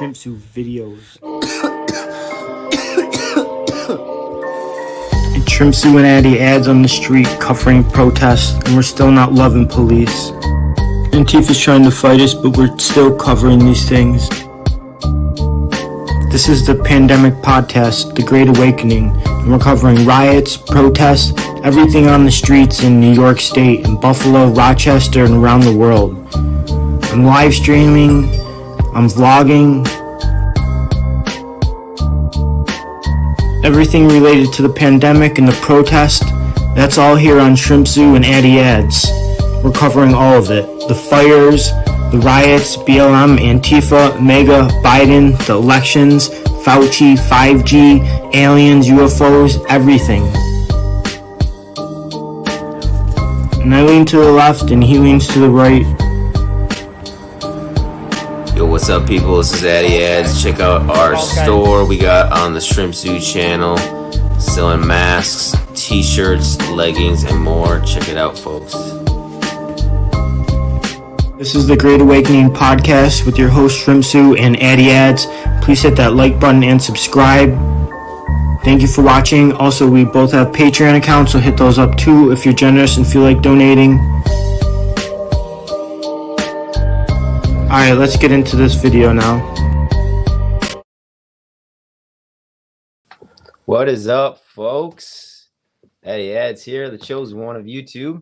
Shrimpsu videos. And Shrimpsu and Addy ads on the street covering protests, and we're still not loving police. Antifa's trying to fight us, but we're still covering these things. This is the Pandemic Podcast, The Great Awakening, and we're covering riots, protests, everything on the streets in New York State, in Buffalo, Rochester, and around the world. I'm live streaming, I'm vlogging, everything related to the pandemic and the protest, that's all here on Shrimpsu and Addy Ads. We're covering all of it. The fires, the riots, BLM, Antifa, MAGA, Biden, the elections, Fauci, 5G, aliens, UFOs, everything. And I lean to the left and he leans to the right. Yo, what's up, people? This is Addy Ads. Check out our store we got on the Shrimpsu channel. Selling masks, t-shirts, leggings, and more. Check it out, folks. This is the Great Awakening Podcast with your host Shrimpsu and Addy Ads. Please hit that like button and subscribe. Thank you for watching. Also, we both have Patreon accounts, so hit those up too if you're generous and feel like donating. Alright, let's get into this video now. What is up, folks? Addy Ads here, the chosen one of YouTube.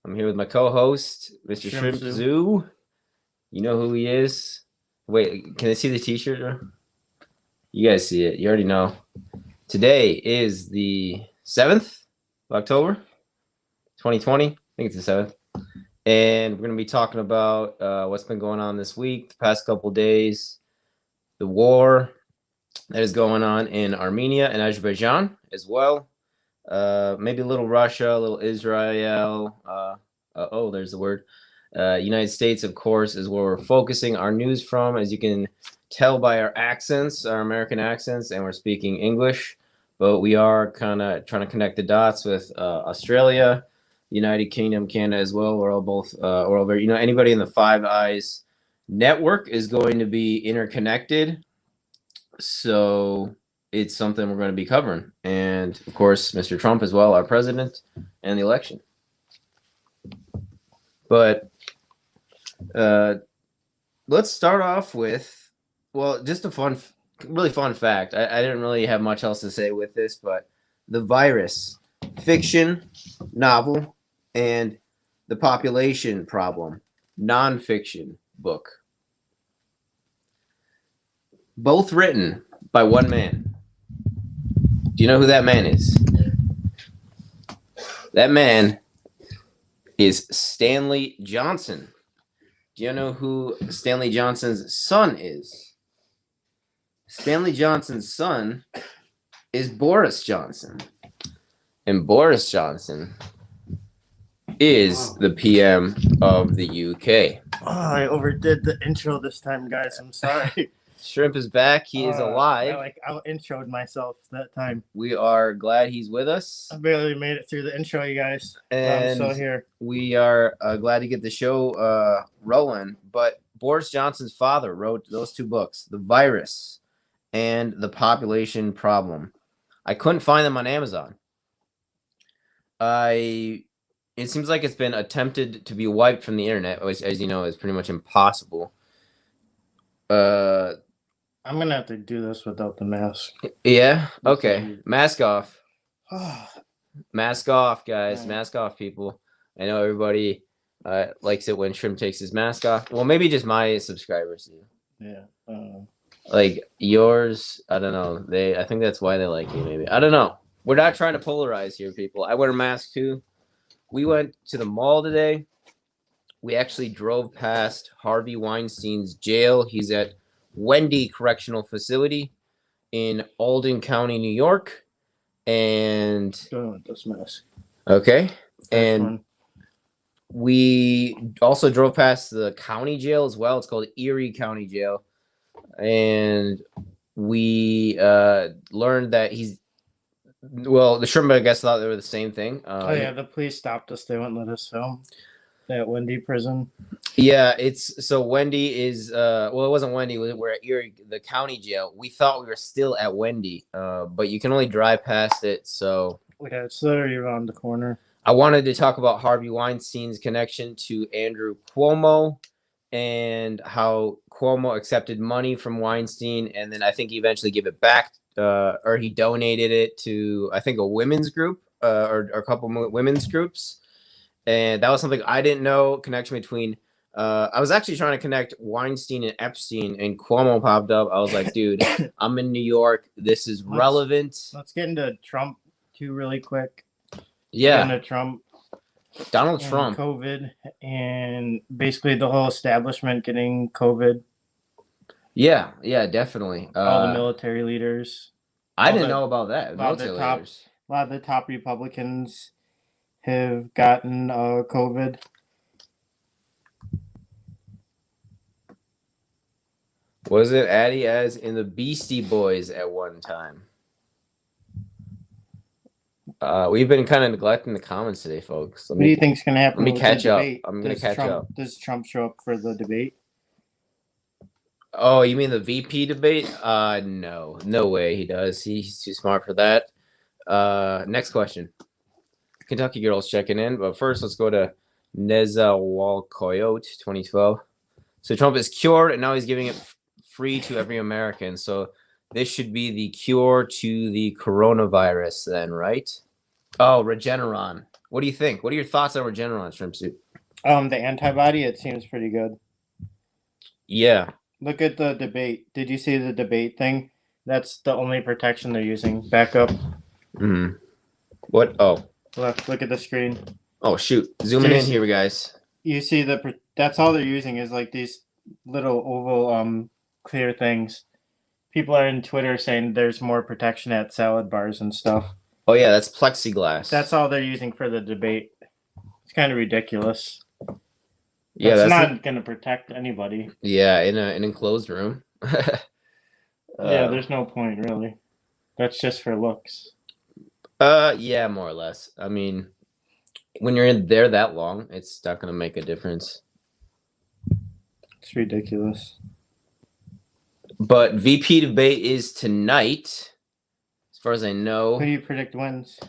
I'm here with my co-host, Mr. Shrimpsu. You know who he is. Wait, can I see the t-shirt? You guys see it. You already know. Today is the 7th of October, 2020. I think it's the 7th. And we're going to be talking about what's been going on this week, the past couple days, the war that is going on in Armenia and Azerbaijan as well. Maybe a little Russia, a little Israel. There's the word. United States, of course, is where we're focusing our news from, as you can tell by our accents, our American accents, and we're speaking English. But we are kind of trying to connect the dots with Australia, United Kingdom, Canada as well. We're all very, anybody in the Five Eyes network is going to be interconnected. So it's something we're going to be covering. And of course, Mr. Trump as well, our president, and the election. But let's start off with, just a really fun fact. I didn't really have much else to say with this, but The Virus, fiction, novel, and The Population Problem, nonfiction book. Both written by one man. Do you know who that man is? That man is Stanley Johnson. Do you know who Stanley Johnson's son is? Stanley Johnson's son is Boris Johnson. And Boris Johnson is the PM of the UK. Oh, I overdid the intro this time, guys. I'm sorry. Shrimp is back. He is alive. I out-introed myself that time. We are glad he's with us. I barely made it through the intro, you guys. And I'm still here. We are glad to get the show rolling. But Boris Johnson's father wrote those two books, The Virus and The Population Problem. I couldn't find them on Amazon. It seems like it's been attempted to be wiped from the internet, which, as you know, is pretty much impossible. I'm going to have to do this without the mask. Yeah? Okay. Mask off. Mask off, guys. Right. Mask off, people. I know everybody likes it when Shrimp takes his mask off. Well, maybe just my subscribers do. Yeah. Like yours, I don't know. I think that's why they like you, maybe. I don't know. We're not trying to polarize here, people. I wear a mask too. We went to the mall today. We actually drove past Harvey Weinstein's jail. He's at Wendy Correctional Facility in Alden County, New York. And Going with this mask. okay. First And one. we also drove past the county jail as well. It's called Erie County Jail. And we learned that the Shrimp, I guess, thought they were the same thing. The police stopped us. They wouldn't let us film. that Wendy prison. Yeah, it's so Wendy is well, it wasn't Wendy. We're at Erie, the county jail. We thought we were still at Wendy, but you can only drive past it. So Yeah, it's literally around the corner. I wanted to talk about Harvey Weinstein's connection to Andrew Cuomo and how Cuomo accepted money from Weinstein, and then I think he eventually gave it back, or he donated it to I think a women's group or a couple women's groups, and that was something I didn't know. Connection between I was actually trying to connect Weinstein and Epstein, and Cuomo popped up. I was like, dude, I'm in New York. This is relevant. Let's get into Trump too really quick. Yeah, Get into Trump. Donald and Trump. COVID, and basically the whole establishment getting COVID. Yeah, definitely. All the military leaders. I didn't know about that. A lot of the top Republicans have gotten COVID. Was it Addy as in the Beastie Boys at one time? We've been kind of neglecting the comments today, folks. What do you think's going to happen? Let me catch up. Debate? I'm going to catch up. Does Trump show up for the debate? Oh, you mean the VP debate? No way he does. He's too smart for that. Next question. Kentucky girls checking in, but first let's go to Neza Walcoyote 2012. So Trump is cured, and now he's giving it free to every American. So this should be the cure to the coronavirus, then, right? Oh, Regeneron. What do you think? What are your thoughts on Regeneron, Shrimp Soup? The antibody, it seems pretty good. Yeah. Look at the debate. Did you see the debate thing? That's the only protection they're using. Back up. Mm-hmm. What? Oh. Look at the screen. Oh, shoot. Zooming in here, guys. You see that's all they're using is like these little oval clear things. People are in Twitter saying there's more protection at salad bars and stuff. Oh, yeah, that's plexiglass. That's all they're using for the debate. It's kind of ridiculous. Yeah, that's not going to protect anybody. Yeah, in an enclosed room. Yeah, there's no point, really. That's just for looks. Yeah, more or less. I mean, when you're in there that long, it's not going to make a difference. It's ridiculous. But VP debate is tonight, as far as I know. Who do you predict wins?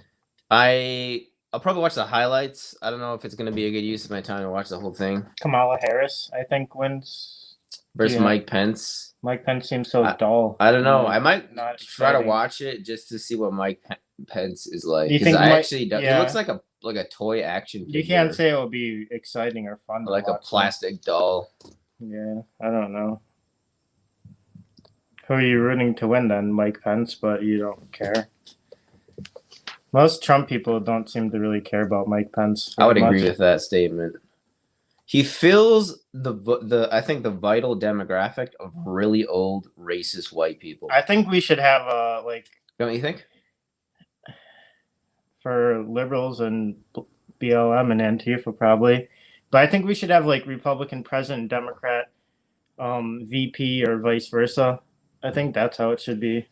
I'll probably watch the highlights. I don't know if it's going to be a good use of my time to watch the whole thing. Kamala Harris, I think, wins. Versus Mike Pence. Mike Pence seems so dull. I don't know. I might not try to watch it just to see what Mike Pence is like. You think he looks like a toy action figure. You can't say it will be exciting or fun. Like a plastic doll. Yeah, I don't know. Who are you rooting to win then? Mike Pence, but you don't care. Most Trump people don't seem to really care about Mike Pence. I would agree with that statement. He fills the I think the vital demographic of really old racist white people. I think we should have Don't you think? For liberals and BLM and Antifa probably, but I think we should have like Republican president, Democrat VP, or vice versa. I think that's how it should be.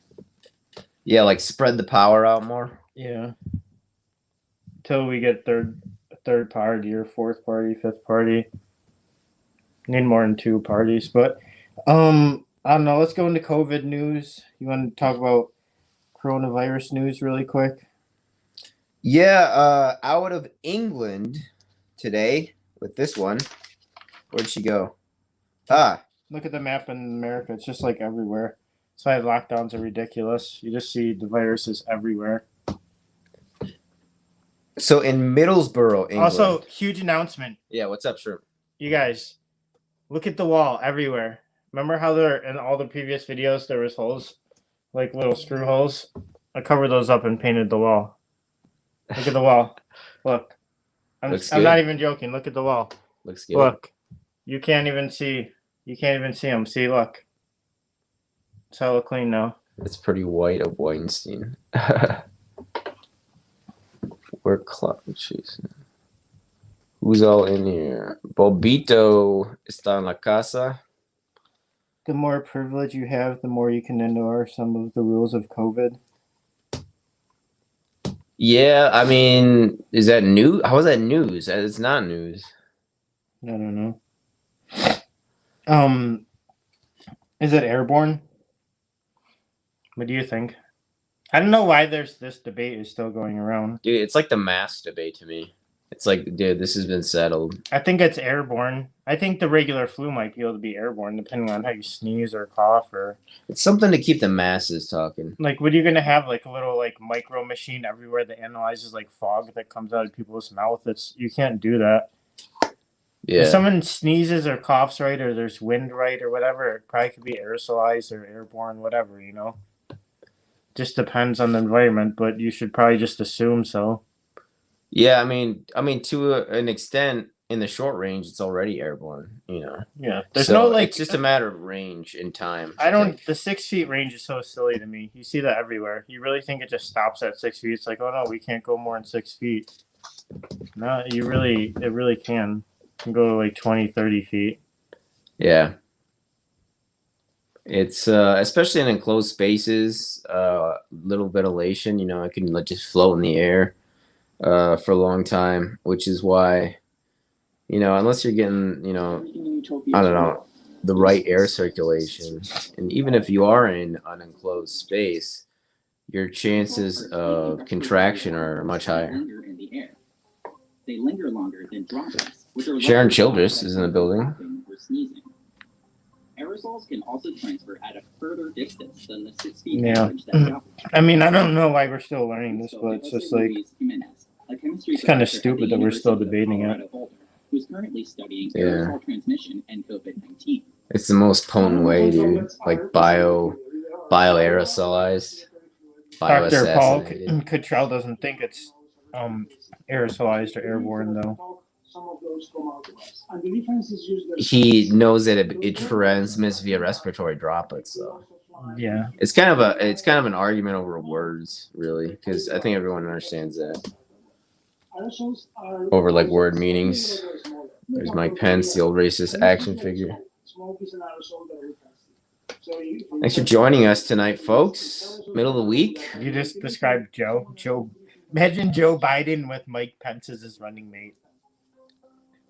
Yeah, like spread the power out more. Yeah. Until we get third party or fourth party, fifth party. Need more than two parties, but I don't know. Let's go into COVID news. You want to talk about coronavirus news really quick? Yeah, out of England today with this one. Where'd she go? Look at the map in America. It's just like everywhere. That's why lockdowns are ridiculous. You just see the viruses everywhere. So in Middlesbrough, England. Also, huge announcement. Yeah, what's up, Shrimp? You guys, look at the wall everywhere. Remember how there in all the previous videos there was holes, like little screw holes? I covered those up and painted the wall. Look at the wall. Look. I'm not even joking. Look at the wall. Looks good. Look. You can't even see. You can't even see them. See, look. It's hella clean now. It's pretty white of Weinstein. We're jeez. Who's all in here? Bobito está en la casa. The more privilege you have, the more you can ignore some of the rules of COVID. Yeah, I mean, is that news? How is that news? It's not news. I don't know. Is it airborne? What do you think? I don't know why there's this debate is still going around. Dude, it's like the mask debate to me. It's like, dude, this has been settled. I think it's airborne. I think the regular flu might be able to be airborne depending on how you sneeze or cough or It's something to keep the masses talking. like what are you gonna have like a little like micro machine everywhere that analyzes like fog that comes out of people's mouth? It's you can't do that. Yeah. If someone sneezes or coughs right or there's wind right or whatever, it probably could be aerosolized or airborne, whatever, you know. Just depends on the environment, but you should probably just assume so. Yeah, I mean, to an extent, in the short range, it's already airborne. You know. Yeah. There's So no like it's just a matter of range and time. I don't. think. The 6 feet range is so silly to me. You see that everywhere. You really think it just stops at 6 feet? It's like, oh no, we can't go more than 6 feet. No, it really can. You can go like 20, 30 feet. Yeah. It's especially in enclosed spaces, little ventilation. You know, it can just float in the air for a long time, which is why, you know, unless you're getting, you know, I don't know, the right air circulation, and even if you are in an enclosed space, your chances of contraction are much higher. They linger longer than droplets, which are Sharon Childress is in the building. or sneezing. Aerosols can also transfer at a further distance than the 6 feet Yeah. average that droplets. I mean, I don't know why we're still learning this, but it's just like it's kind of stupid that we're still debating it. Who's currently studying Yeah. aerosol transmission and COVID-19. It's the most potent way, dude. Like bioaerosolized, Dr. Paul bioassassinated. Cottrell doesn't think it's aerosolized or airborne though. He knows that it transmits via respiratory droplets. So Yeah. it's kind of an argument over words, really, because I think everyone understands that. Over like word meanings. There's Mike Pence, the old racist action figure. Thanks for joining us tonight, folks. Middle of the week. You just described Joe. Imagine Joe Biden with Mike Pence as his running mate.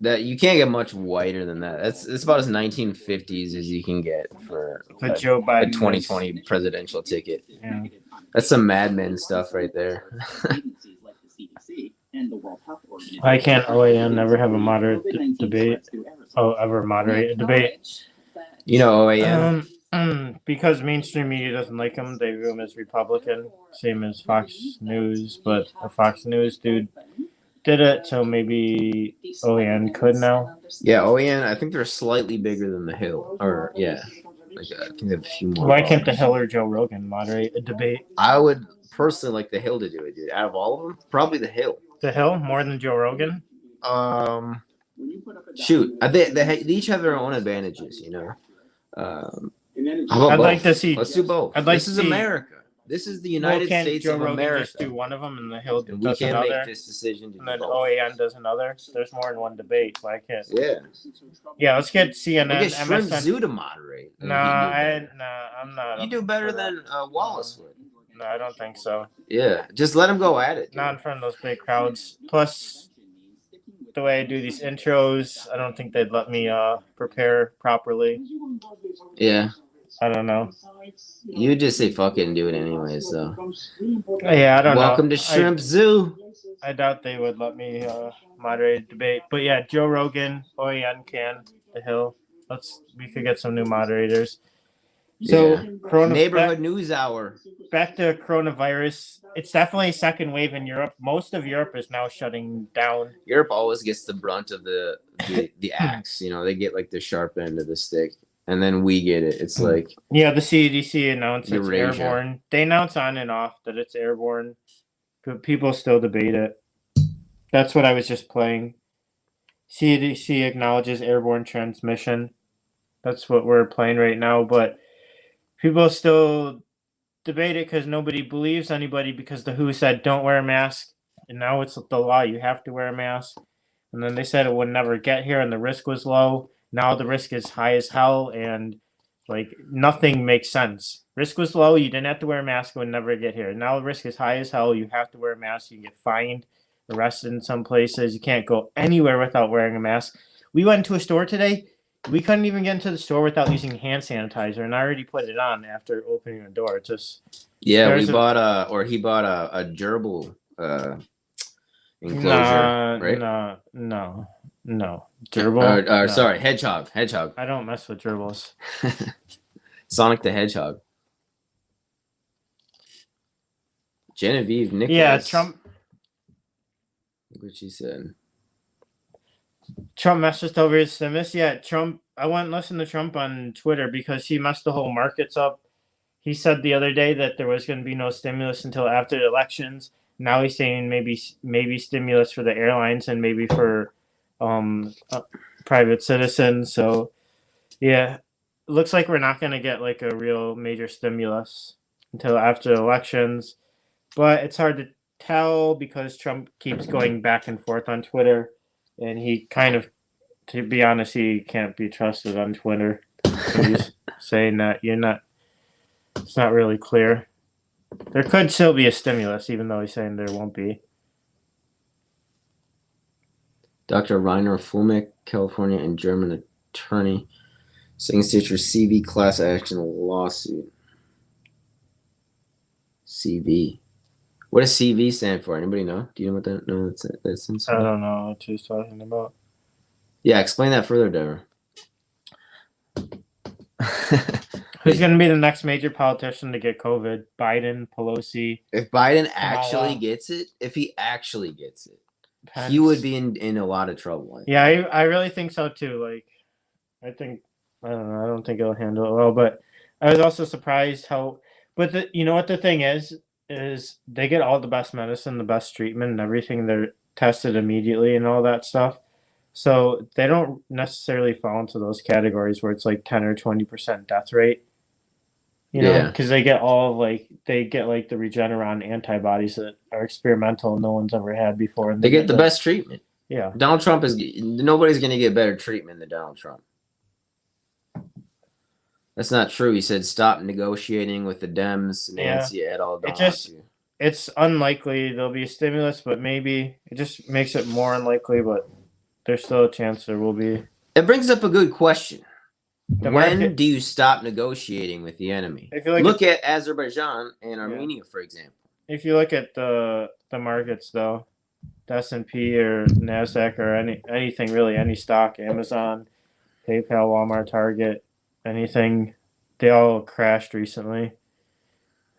That you can't get much whiter than that. It's about as 1950s as you can get for But Joe Biden. a 2020 presidential ticket. Yeah. That's some Mad Men stuff right there. Agencies like the CDC and the World Health Organization. Why can't OAN never have a moderate COVID-19 debate? spreads through aerosols. Oh, ever moderate a debate? You know, OAN. Because mainstream media doesn't like him, they view him as Republican, same as Fox News. But a Fox News dude did it, so maybe OAN could now. Yeah, OAN. I think they're slightly bigger than the Hill. Or yeah, like, I think they have a few more. Why can't the followers. Hill or Joe Rogan moderate a debate? I would personally like the Hill to do it, dude. Out of all of them, probably the Hill. The Hill more than Joe Rogan? Shoot, they each have their own advantages, you know. How about I'd both? like to see. Let's do both. I'd like this to is see- America. This is the Well, United can't States Joe of Rogan America. just do one of them and the Hill And we does can't another? make this decision to And do then both. OAN does another. There's more than one debate. Why can't? Yeah. Yeah, let's get We CNN, get Shrimp MSN. Zoo to moderate. and Nah, he do better. I'm not. You do better than Wallace would. No, I don't think so. Yeah, just let him go at it. dude. Not in front of those big crowds. Plus, the way I do these intros, I don't think they'd let me prepare properly. Yeah, I don't know. you just say fuck it and do it anyways. So, Yeah, I don't welcome know. to Shrimp Zoo. I doubt they would let me moderate a debate. But yeah, Joe Rogan, OAN can, The Hill. We could get some new moderators. So Yeah. Neighborhood News Hour. back to coronavirus. It's definitely a second wave in Europe. Most of Europe is now shutting down. Europe always gets the brunt of the axe. You know, they get like the sharp end of the stick, and then we get it. It's like Yeah, the CDC announced it's Eurasia. airborne. They announce on and off that it's airborne, but people still debate it. That's what I was just playing. CDC acknowledges airborne transmission. That's what we're playing right now, but people still debate it because nobody believes anybody because the WHO said don't wear a mask, and now it's the law. You have to wear a mask. And then they said it would never get here and the risk was low. Now the risk is high as hell, and like nothing makes sense. Risk was low, you didn't have to wear a mask, it would never get here. Now the risk is high as hell, you have to wear a mask, you can get fined, arrested in some places, you can't go anywhere without wearing a mask. we went to a store today. We couldn't even get into the store without using hand sanitizer, and I already put it on after opening the door. It's just Yeah, There's he a- bought a gerbil enclosure, right? No. Gerbil? No. Sorry, hedgehog. I don't mess with gerbils. Sonic the Hedgehog. Genevieve Nicholas. Yeah, Trump Look what she said. messed us over his stimulus. Yeah, Trump. I went and listened to Trump on Twitter because he messed the whole markets up. He said the other day that there was going to be no stimulus until after the elections. Now he's saying maybe stimulus for the airlines and maybe for private citizens. So yeah, looks like we're not going to get like a real major stimulus until after the elections. But it's hard to tell because Trump keeps going back and forth on Twitter, and he kind of, to be honest, he can't be trusted on Twitter. So he's saying that it's not really clear. There could still be a stimulus, even though he's saying there won't be. Dr. Rainer Fulmick, California and German attorney, second stage for CV class action lawsuit. CV. What does CV stand for? Anybody know? Do you know what that? No, that stands for? I don't know what he's talking about. Yeah, explain that further, Deborah. Who's going to be the next major politician to get COVID? Biden, Pelosi, If Biden actually Kamala. gets it, if he actually gets it, Pence. he would be in a lot of trouble. I think. Yeah, I really think so too. Like, I don't know. I don't think he'll handle it well. But I was also surprised how. But you know what the thing is they get all the best medicine, the best treatment, and everything. They're tested immediately and all that stuff. So they don't necessarily fall into those categories where it's like 10 or 20% death rate. You know, Yeah. because they get the Regeneron antibodies that are experimental and no one's ever had before. And They get the best treatment. Yeah. Donald Trump nobody's going to get better treatment than Donald Trump. That's not true. He said stop negotiating with the Dems, Nancy et al. It's unlikely there'll be a stimulus, but maybe it just makes it more unlikely, but there's still a chance there will be. It brings up a good question. The When market- do you stop negotiating with the enemy? I feel like Look at Azerbaijan and Armenia, for example. if you look at the markets though, the S&P or NASDAQ or anything really, any stock, Amazon, PayPal, Walmart, Target, anything, they all crashed recently.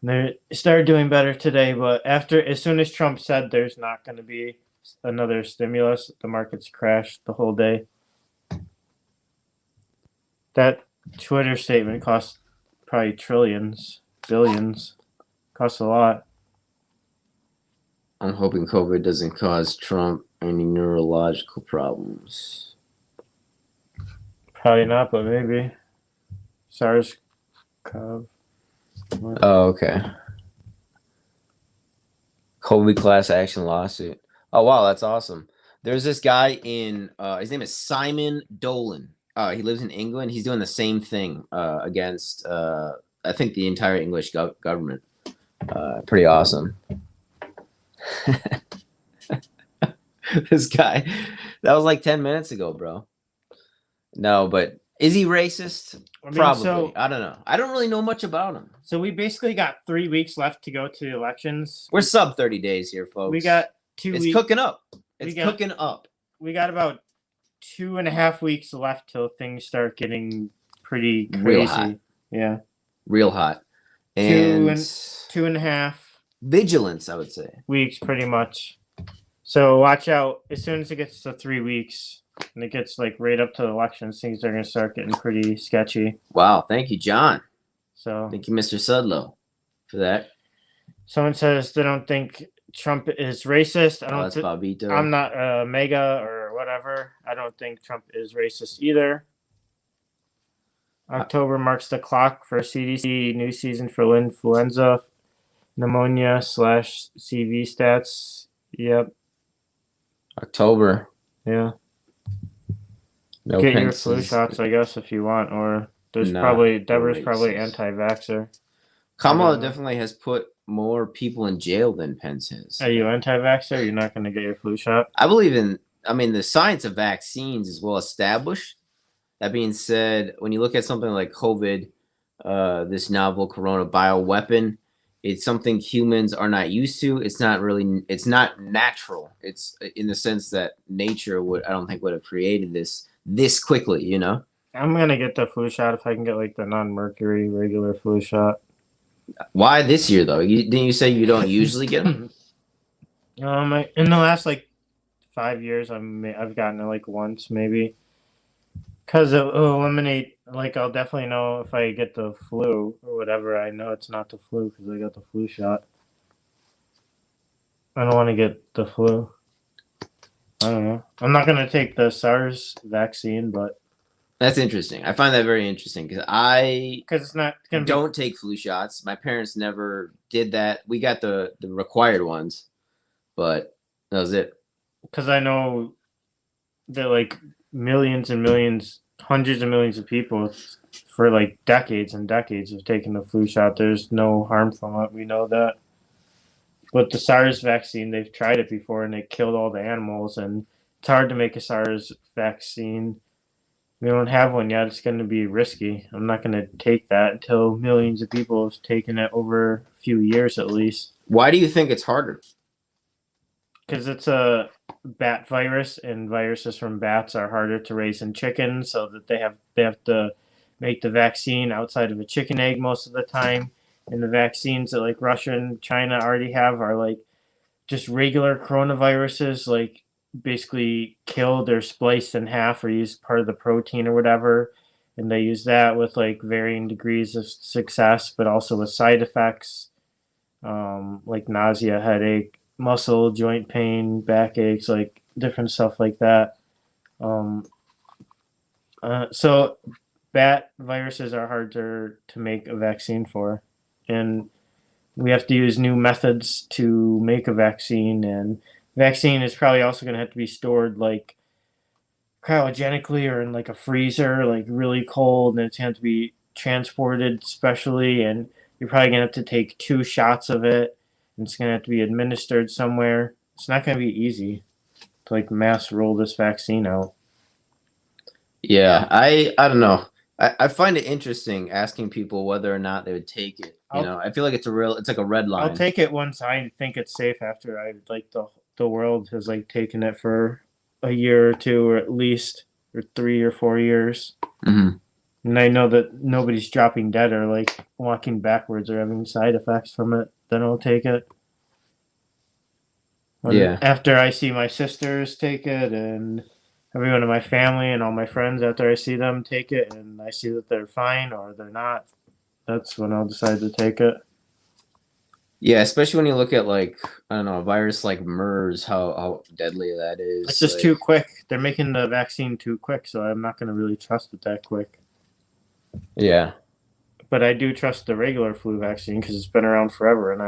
And they started doing better today, but as soon as Trump said there's not going to be another stimulus, the markets crashed the whole day. That Twitter statement cost probably trillions, billions, costs a lot. I'm hoping COVID doesn't cause Trump any neurological problems. Probably not, but maybe. SARS-CoV. Oh, okay. COVID class action lawsuit. Oh, wow, that's awesome. There's this guy his name is Simon Dolan. He lives in England. He's doing the same thing against, I think, the entire English government. Pretty awesome. This guy, that was like 10 minutes ago, bro. No, but is he racist? Probably. I don't know. I don't really know much about him. So we basically got 3 weeks left to go to the elections. We're sub 30 days here, folks. We got 2 It's weeks. cooking up. It's cooking up. We got about 2.5 weeks left till things start getting pretty crazy. Real hot. Yeah. Real hot. And 2.5 vigilance, I would say. weeks pretty much. So watch out. As soon as it gets to 3 weeks and it gets like right up to the elections, things are going to start getting pretty sketchy. Wow. Thank you, John. So Thank you, Mr. Sudlow, for that. someone says they don't think Trump is racist. I Oh, don't. that's Bobito. I'm not mega or whatever. I don't think Trump is racist either. October marks the clock for CDC new season for influenza, pneumonia / CV stats. Yep. October. Yeah. No Get your flu Pence's. shots, I guess, if you want. Or there's Nah, probably Deborah's racist. probably anti-vaxxer. Kamala I don't know. definitely has put more people in jail than Pence has. Are you anti-vaxxer? You're not going to get your flu shot. I believe in I mean, the science of vaccines is well established. That being said, when you look at something like COVID, this novel corona bioweapon, it's something humans are not used to. It's not natural. It's in the sense that nature I don't think would have created this quickly, you know? I'm gonna get the flu shot if I can get like the non-mercury regular flu shot. Why this year though? Didn't you say you don't usually get them? In the last like 5 years, I've gotten it like once maybe, because it'll eliminate. Like I'll definitely know if I get the flu or whatever. I know it's not the flu because I got the flu shot. I don't want to get the flu. I don't know. I'm not gonna take the SARS vaccine, but That's interesting. I find that very interesting because I because it's not gonna be. don't take flu shots. My parents never did that. We got the required ones, but that was it. Because I know that like millions and millions, hundreds of millions of people for like decades and decades have taken the flu shot. There's no harm from it. We know that. But the SARS vaccine, they've tried it before and it killed all the animals. And it's hard to make a SARS vaccine. We don't have one yet. It's going to be risky. I'm not going to take that until millions of people have taken it over a few years at least. Why do you think it's harder? Because it's a bat virus, and viruses from bats are harder to raise in chickens, so that they have to make the vaccine outside of a chicken egg most of the time. And the vaccines that like Russia and China already have are like just regular coronaviruses, like basically killed or spliced in half or used part of the protein or whatever. And they use that with like varying degrees of success, but also with side effects, like nausea, headache, muscle, joint pain, backaches, like different stuff like that. So bat viruses are harder to make a vaccine for. And we have to use new methods to make a vaccine. And vaccine is probably also going to have to be stored like cryogenically or in like a freezer, like really cold. And it's going to have to be transported specially. And you're probably going to have to take 2 shots of it. And it's going to have to be administered somewhere. It's not going to be easy to like mass roll this vaccine out. Yeah, I don't know. I find it interesting asking people whether or not they would take it. I feel like it's like a red line. I'll take it once I think it's safe. After I like the world has like taken it for a year or two, or at least, or 3 or 4 years. Mm-hmm. And I know that nobody's dropping dead or like walking backwards or having side effects from it. Then I'll take it. Yeah. After I see my sisters take it and everyone in my family and all my friends, after I see them take it and I see that they're fine or they're not, that's when I'll decide to take it. Yeah, especially when you look at like, I don't know, a virus like MERS, how deadly that is. It's just like, too quick. They're making the vaccine too quick, so I'm not going to really trust it that quick. Yeah. But I do trust the regular flu vaccine because it's been around forever, and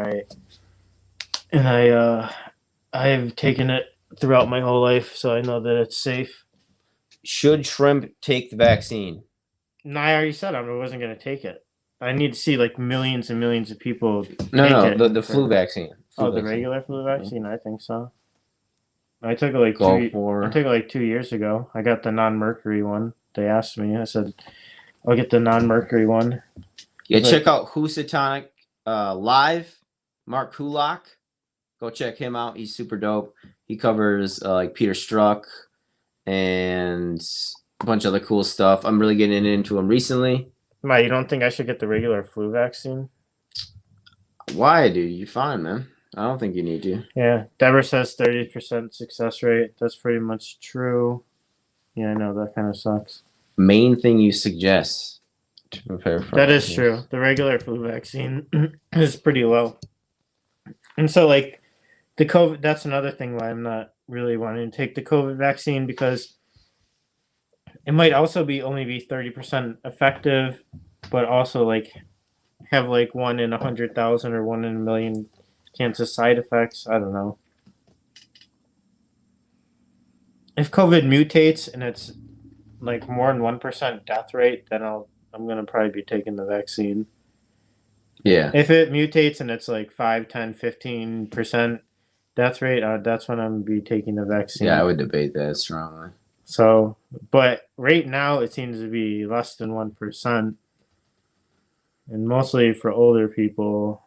I've taken it throughout my whole life, so I know that it's safe. Should shrimp take the vaccine? No, I already said I wasn't going to take it. I need to see like millions and millions of people. No, the flu vaccine. The regular flu vaccine. I think so. I took it like I took it like 2 years ago. I got the non-mercury one. They asked me. I said, I'll get the non-mercury one. Yeah, check out Housatonic Live. Mark Kulak. Go check him out. He's super dope. He covers like Peter Strzok and a bunch of other cool stuff. I'm really getting into him recently. Why, you don't think I should get the regular flu vaccine? Why, dude? You're fine, man. I don't think you need to. Yeah, Deborah says 30% success rate. That's pretty much true. Yeah, I know, that kind of sucks. Main thing you suggest to prepare for that is true. The regular flu vaccine is pretty low. And so, like, the COVID, that's another thing why I'm not really wanting to take the COVID vaccine, because it might also only be 30% effective, but also like have like 1 in 100,000 or 1 in a million chance of side effects. I don't know. If COVID mutates and it's like more than 1% death rate, then I'm gonna probably be taking the vaccine. Yeah. If it mutates and it's like 5, 10, 15% death rate, that's when I'm gonna be taking the vaccine. Yeah, I would debate that strongly. So, but right now it seems to be less than 1%, and mostly for older people.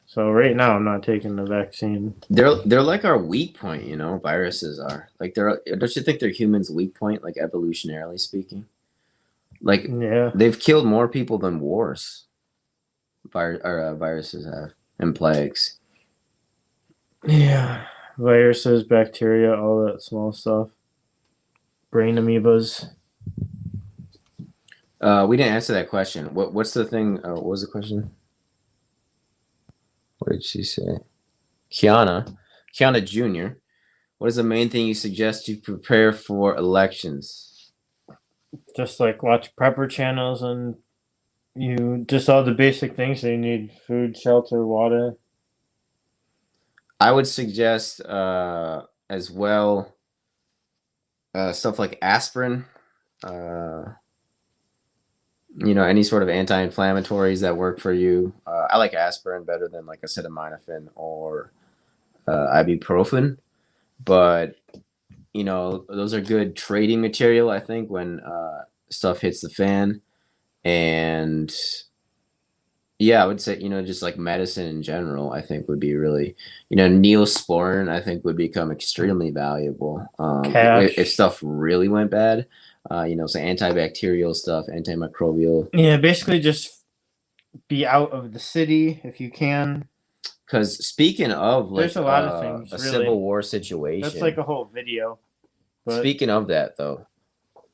So right now I'm not taking the vaccine. They're like our weak point, you know. Viruses are like they're. Don't you think they're humans' weak point, like evolutionarily speaking? Like Yeah. they've killed more people than wars. Viruses have and plagues. Yeah. Viruses, bacteria, all that small stuff. Brain amoebas. We didn't answer that question. What's the thing? What was the question? What did she say? Kiana Jr. What is the main thing you suggest to prepare for elections? Just like watch prepper channels and you just all the basic things that you need: food, shelter, water. I would suggest as well stuff like aspirin. Any sort of anti-inflammatories that work for you. I like aspirin better than like acetaminophen or ibuprofen, but those are good trading material, I think, when stuff hits the fan. And yeah, I would say, just like medicine in general, I think would be really, Neosporin, I think would become extremely valuable if stuff really went bad. So antibacterial stuff, antimicrobial. Yeah, basically just be out of the city if you can. Because speaking of like there's a lot of things, a really. Civil War situation. That's like a whole video. But speaking of that, though,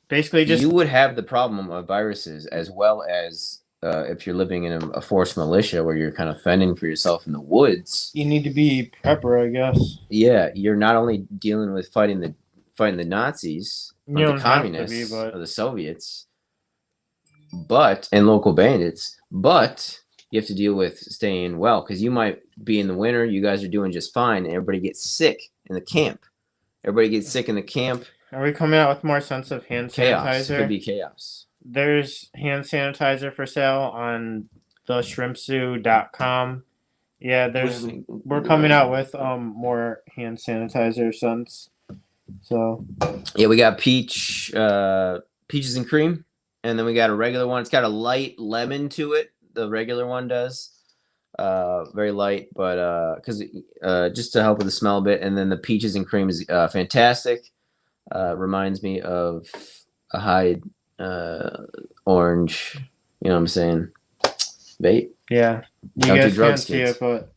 basically just you would have the problem of viruses as well as if you're living in a forced militia where you're kind of fending for yourself in the woods. You need to be prepper, I guess. Yeah, you're not only dealing with fighting the Nazis, or the communists, or the Soviets, and local bandits, but you have to deal with staying well, because you might be in the winter, you guys are doing just fine, and everybody gets sick in the camp. Are we coming out with more sense of hand sanitizer? It could be chaos. There's hand sanitizer for sale on theshrimpzoo.com. Yeah, we're coming out with more hand sanitizer scents. So yeah, we got peaches and cream, and then we got a regular one. It's got a light lemon to it. The regular one does, very light, but because just to help with the smell a bit. And then the peaches and cream is fantastic. Reminds me of a Hyde orange. You know what I'm saying? Vape. Yeah, you Don't guys do drugs, can't see kids. it, but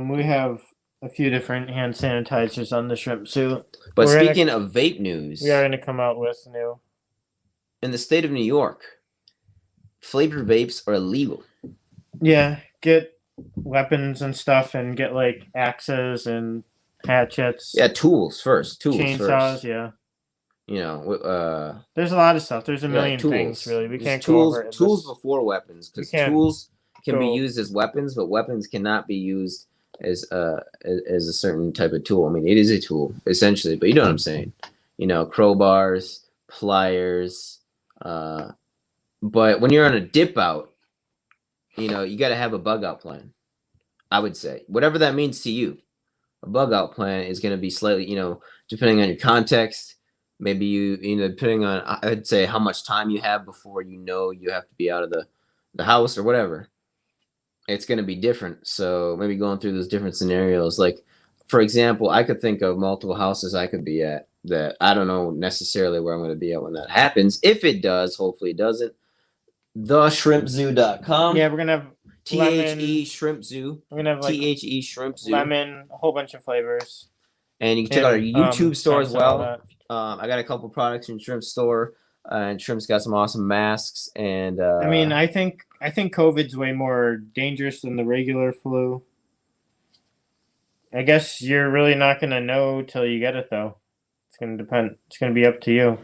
we have a few different hand sanitizers on the Shrimp Zoo. But speaking of vape news, we are going to come out with new. In the state of New York, flavored vapes are illegal. Yeah, get weapons and stuff, and get like axes and hatchets. Yeah, tools first. Chainsaws, yeah. There's a lot of stuff. There's a million things, really. We can't go over it. Tools before weapons, because tools can be used as weapons, but weapons cannot be used as a certain type of tool. I mean, it is a tool essentially, but you know what I'm saying. Crowbars, pliers. But when you're on a dip out, you got to have a bug out plan. I would say, whatever that means to you, a bug out plan is going to be slightly, depending on your context. Maybe depending on, I'd say, how much time you have before you have to be out of the house or whatever. It's going to be different. So maybe going through those different scenarios. Like, for example, I could think of multiple houses I could be at that I don't know necessarily where I'm going to be at when that happens. If it does, hopefully it doesn't. Theshrimpzoo.com. Yeah, we're going to have THE Shrimp Zoo. We're going to have like THE Shrimp Zoo. Lemon, a whole bunch of flavors. And you can check out our YouTube store as well. I got a couple products in Shrimp store, and Shrimp's got some awesome masks. And I think COVID's way more dangerous than the regular flu. I guess you're really not gonna know till you get it, though. It's gonna depend. It's gonna be up to you.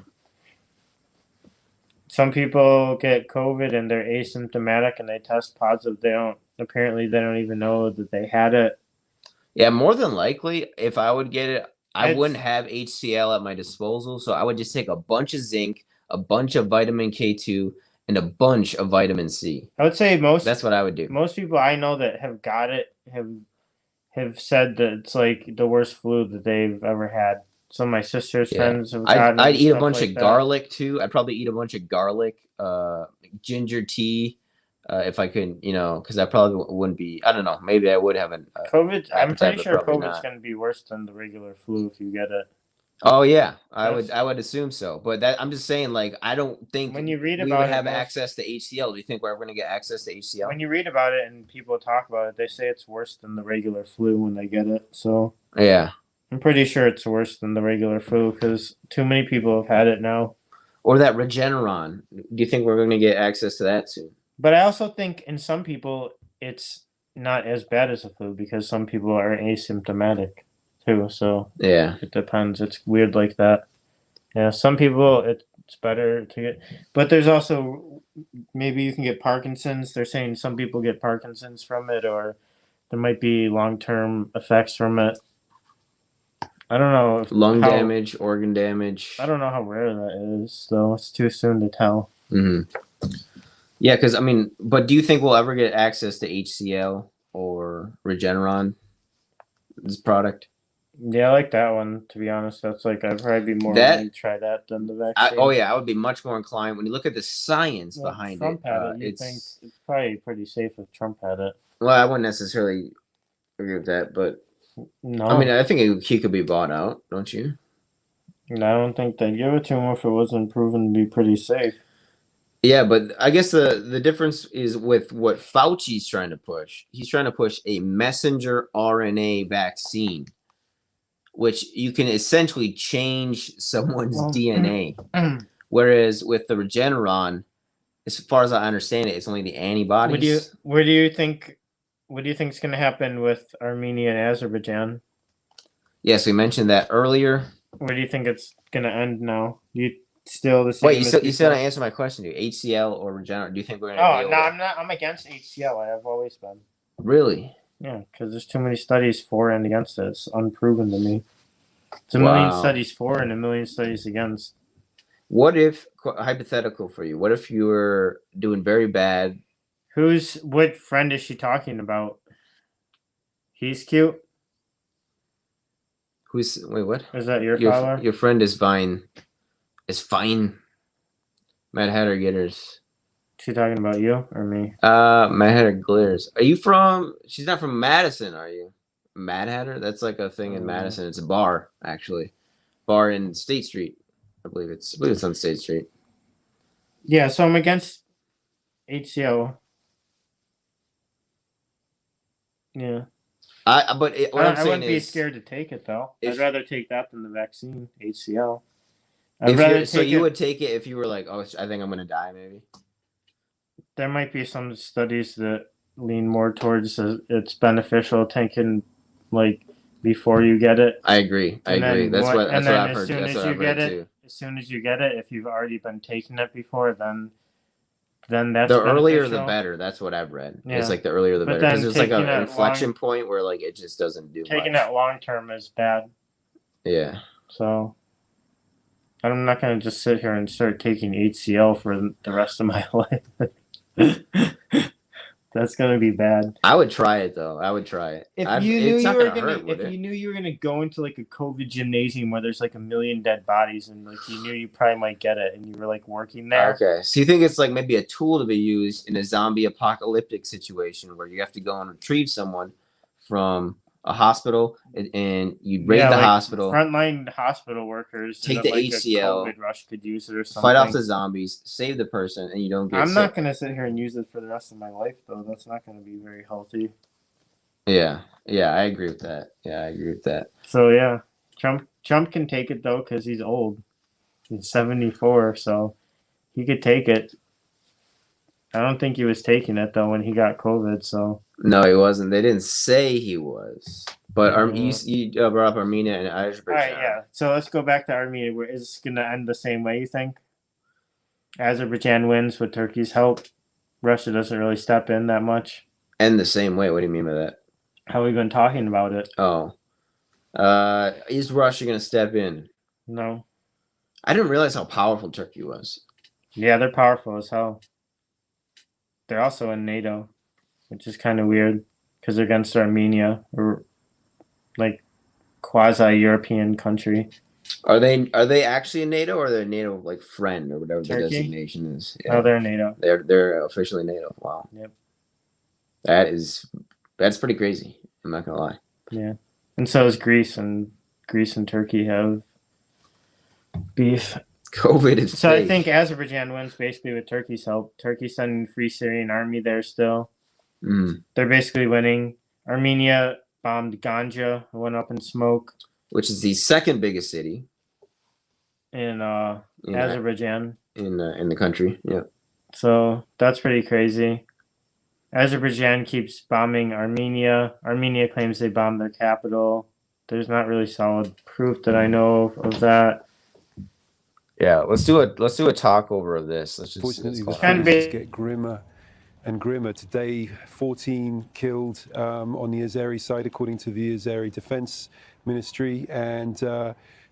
Some people get COVID and they're asymptomatic and they test positive. They don't even know that they had it. Yeah, more than likely, if I would get it, I wouldn't have HCl at my disposal. So I would just take a bunch of zinc, a bunch of vitamin K2, and a bunch of vitamin C. I would say that's what I would do. Most people I know that have got it have have said that it's like the worst flu that they've ever had. Some of my sister's Yeah. friends have gotten I'd it, eat a stuff bunch like of that. garlic too. I'd probably eat a bunch of garlic, ginger tea, if I could, because I probably wouldn't be. I don't know. Maybe I would have an COVID. I'm appetite, pretty but sure probably COVID's not. going to be worse than the regular flu if you get it. Oh yeah, I That's- would assume so. But I'm just saying, like, I don't think When you read we would about it, have most- access to HCL. Do you think we're ever going to get access to HCL? When you read about it and people talk about it, they say it's worse than the regular flu when they get it. So Yeah. I'm pretty sure it's worse than the regular flu because too many people have had it now. Or that Regeneron. Do you think we're going to get access to that soon? But I also think in some people it's not as bad as the flu because some people are asymptomatic too. So Yeah. it depends. It's weird like that. Yeah, some people it's better to get, but there's also maybe you can get Parkinson's. They're saying some people get Parkinson's from it, or there might be long-term effects from it. I don't know if Lung how- damage, organ damage. I don't know how rare that is, though. It's too soon to tell. Yeah, because but do you think we'll ever get access to HCL or Regeneron? This product. Yeah, I like that one. To be honest, that's like I'd probably be more That- willing to try that than the vaccine. Oh yeah, I would be much more inclined when you look at the science Well, behind Trump it. had it. You think It's it's probably pretty safe if Trump had it. well, I wouldn't necessarily agree with that, but No, I mean, I think he could be bought out, don't you? I don't think they'd give it to him if it wasn't proven to be pretty safe. Yeah, but I guess the difference is with what Fauci's trying to push. He's trying to push a messenger RNA vaccine, which you can essentially change someone's Well, DNA. Whereas with the Regeneron, as far as I understand it, it's only the antibodies. What do you think is going to happen with Armenia and Azerbaijan? Yes, we mentioned that earlier. Where do you think it's going to end now? You still the same? Wait, you as still before? didn't answer my question, dude. HCL or Regeneron? Do you think we're gonna? Oh be able no, to- I'm not. I'm against HCL. I have always been. Really? Yeah, because there's too many studies for and against it. It's unproven to me. It's a million Wow. studies for and a million studies against. What if hypothetical for you? What if you were doing very bad? What friend is she talking about? He's cute. Wait? What? Is that your follower? Your friend is Vine. Is fine. Mad Hatter Getters. She talking about you or me? Mad Hatter Glitters. Are you from? She's not from Madison, are you? Mad Hatter? That's like a thing in Madison. It's a bar, actually. Bar in State Street. I believe it's on State Street. Yeah, so I'm against HCL. Yeah. What I'm I saying wouldn't be is, scared to take it though. if- I'd rather take that than the vaccine, HCL. you would take it if you were like, oh, I think I'm gonna die, maybe. There might be some studies that lean more towards it's beneficial taking like before you get it. I agree. And then That's what and I've then heard. as soon That's as what you I've get read it, too. as soon as you get it, if you've already been taking it before, then that's The earlier the beneficial. better. That's what I've read. Yeah. It's like the earlier the But better because then there's like taking an it inflection point where like it just doesn't do Taking much. it long term is bad. Yeah. So I'm not gonna just sit here and start taking HCL for the rest of my life. That's gonna be bad. I would try it though. I would try it. If I'd- you knew it's you not were gonna gonna, hurt, would if it? you knew you were gonna go into like a COVID gymnasium where there's like a million dead bodies and like you knew you probably might get it and you were like working there. Okay. So you think it's like maybe a tool to be used in a zombie apocalyptic situation where you have to go and retrieve someone from a hospital and you raid the like hospital, Frontline hospital workers. Take in, the like, ACL, A COVID rush could use it or something. fight off the zombies, save the person, and you don't get I'm sick. not gonna sit here and use it for the rest of my life though. That's not gonna be very healthy. Yeah, I agree with that. So yeah, Trump can take it though because he's old. He's 74, so he could take it. I don't think he was taking it though when he got COVID. So No, he wasn't. They didn't say he was. But Yeah. you brought up Armenia and Azerbaijan. all right, yeah. So let's go back to Armenia. Where is it gonna end the same way? You think? Azerbaijan wins with Turkey's help. Russia doesn't really step in that much. And the same way. What do you mean by that? How we been talking about it? Oh. Is Russia going to step in? No. I didn't realize how powerful Turkey was. Yeah, they're powerful as hell. They're also in NATO, which is kind of weird because they're against Armenia. Or like quasi-European country. Are they actually in NATO, or are they NATO like friend or whatever the Turkey? designation is? Oh, they're NATO. They're officially NATO. Wow. Yep. That's pretty crazy. I'm not gonna lie. Yeah, and so is Greece, and Greece and Turkey have beef. COVID is So I fake. think Azerbaijan wins basically with Turkey's help. Turkey's sending Free Syrian Army there still. Mm. They're basically winning. Armenia bombed Ganja, went up in smoke, Which is the second biggest city in in Azerbaijan. in the country. Yeah. So that's pretty crazy. Azerbaijan keeps bombing Armenia. Armenia claims they bombed their capital. There's not really solid proof that I know of that. Yeah, let's do a talk over of this. Let's just Fortunately, the let's Kind of figures big. get grimmer and grimmer. Today, 14 killed on the Azeri side, according to the Azeri Defense Ministry, and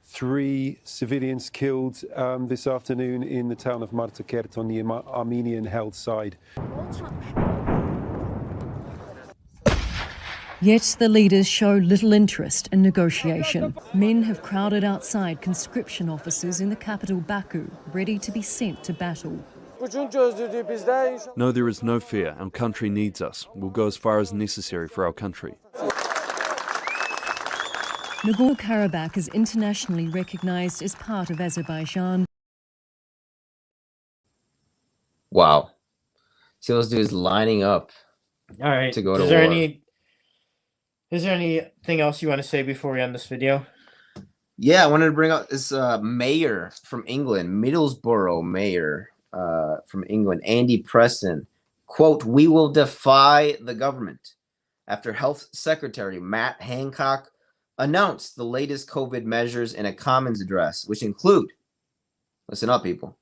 3 civilians killed this afternoon in the town of Martakert on the Armenian-held side. Yet the leaders show little interest in negotiation. Men have crowded outside conscription offices in the capital Baku, ready to be sent to battle. No, there is no fear. Our country needs us. We'll go as far as necessary for our country. Nagorno-Karabakh is internationally recognized as part of Azerbaijan. Wow. See those dudes lining up. All right. To go to Is there war. Is there anything else you want to say before we end this video? Yeah, I wanted to bring up this mayor from England, Middlesbrough mayor from England, Andy Preston. Quote, "We will defy the government," after Health Secretary Matt Hancock announced the latest COVID measures in a Commons address, which include, listen up, people,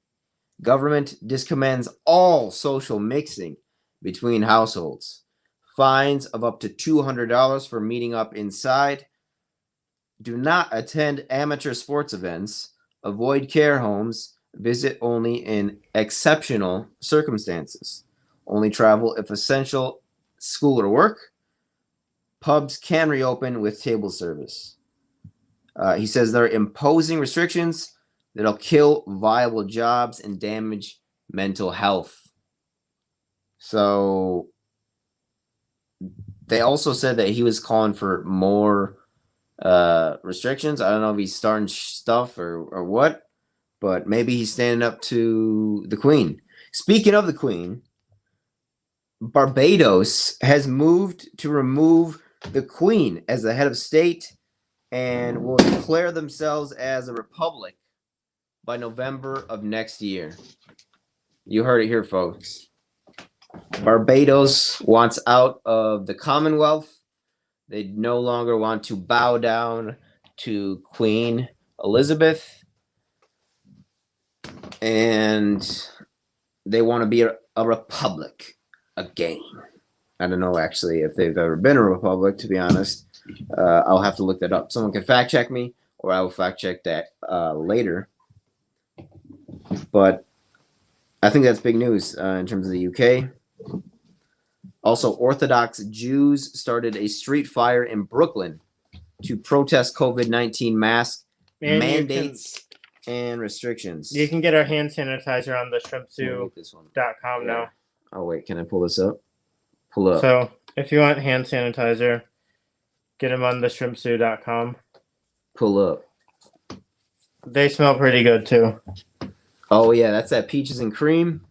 government discommands all social mixing between households, fines of up to $200 for meeting up inside, do not attend amateur sports events, avoid care homes, visit only in exceptional circumstances, only travel if essential, school or work, pubs can reopen with table service. He says they're imposing restrictions that'll kill viable jobs and damage mental health. So they also said that he was calling for more restrictions. I don't know if he's starting stuff or what, but maybe he's standing up to the Queen. Speaking of the Queen, Barbados has moved to remove the Queen as the head of state and will declare themselves as a republic by November of next year. You heard it here, folks. Barbados wants out of the Commonwealth. They no longer want to bow down to Queen Elizabeth. And they want to be a republic again. I don't know, actually, if they've ever been a republic, to be honest. I'll have to look that up. Someone can fact check me, or I will fact check that later. But I think that's big news in terms of the UK. Also, Orthodox Jews started a street fire in Brooklyn to protest COVID-19 mask And mandates and restrictions. You can get our hand sanitizer on the Let me shrimpzoo.com look this one. Yeah. now. Oh, wait, can I pull this up? Pull up. So if you want hand sanitizer, get them on the shrimpsoo.com. Pull up. They smell pretty good too. Oh, yeah, that's that peaches and cream.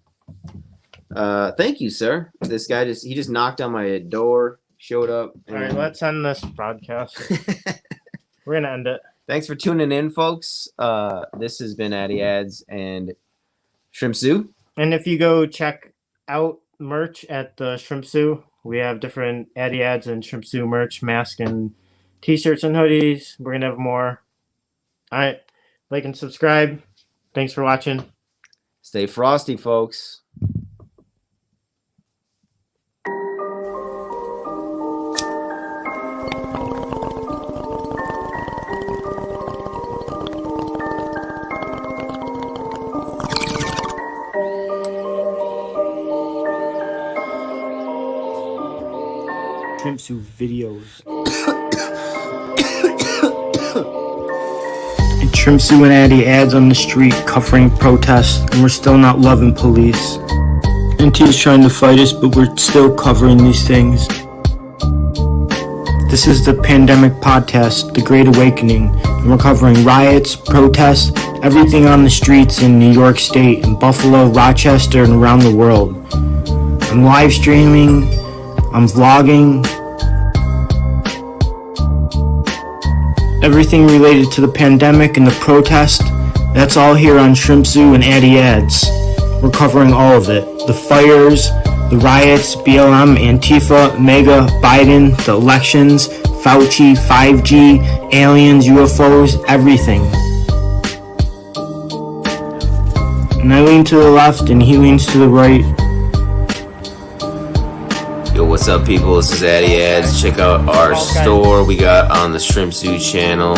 Thank you, sir. This guy just knocked on my door, showed up. All right, let's end this broadcast. We're gonna end it. Thanks for tuning in, folks. This has been Addy Ads and Shrimp Zoo. And if you go check out merch at the Shrimp Zoo, we have different Addy Ads and Shrimp Zoo merch, masks and t-shirts and hoodies. We're gonna have more. All right, like and subscribe. Thanks for watching. Stay frosty, folks. Shrimp Zoo videos. And Shrimp Zoo and Addy ads on the street covering protests, and we're still not loving police. NT is trying to fight us, but we're still covering these things. This is the Pandemic Podcast, The Great Awakening, and we're covering riots, protests, everything on the streets in New York State, in Buffalo, Rochester, and around the world. I'm live streaming, I'm vlogging, everything related to the pandemic and the protest, that's all here on Shrimp Zoo and Addy Ads. We're covering all of it. The fires, the riots, BLM, Antifa, MAGA, Biden, the elections, Fauci, 5G, aliens, UFOs, everything. And I lean to the left and he leans to the right. Yo, what's up, people? This is Addy Ads. Check out our store we got on the Shrimp Zoo channel.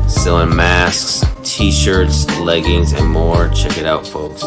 Selling masks, t-shirts, leggings, and more. Check it out, folks.